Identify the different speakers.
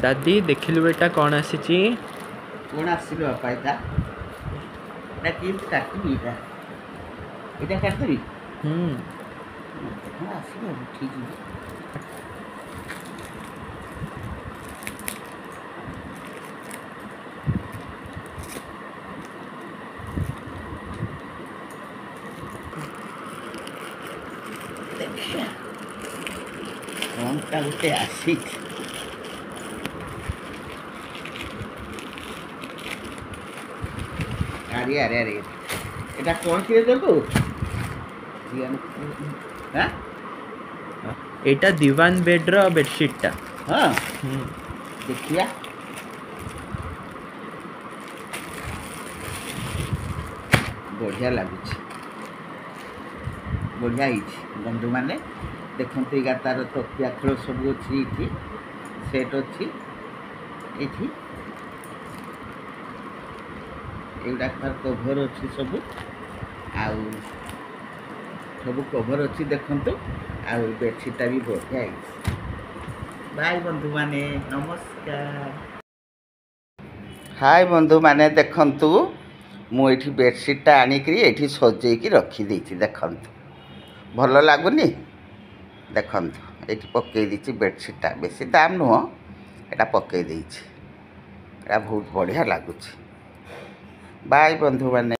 Speaker 1: दादी देखिलु बेटा कौन आसी
Speaker 2: कौन आसिल बापा एटा एटा केमती काटबी एटा एटा काटदेबी कौन आसिल ठीक कौन टा गोटे आसी अरे अरे अरे एटा कौन किए देबो हाँ
Speaker 1: एटा दीवान बेड रो बेडशीट टा
Speaker 2: हाँ देखिया बढ़िया लगुच बढ़िया बंधु मैंने देखते ये तार तकिया खेल सब अच्छी सेट अच्छी एगुड़ा तार कभर अच्छी सब आउ सब कभर अच्छी देखते आ बेडसीटा भी बढ़िया बाय बंधु माने नमस्कार हाय बंधु माने देखंतु मुझे बेडसीटा आणिक ये सजेक रखीदे देखंतु भल लगुनि देखंतु ये पकई बेडसीटा बेसी दाम नुह एटा पकई एटा बहुत बढ़िया लगुच बाय बंधु माने।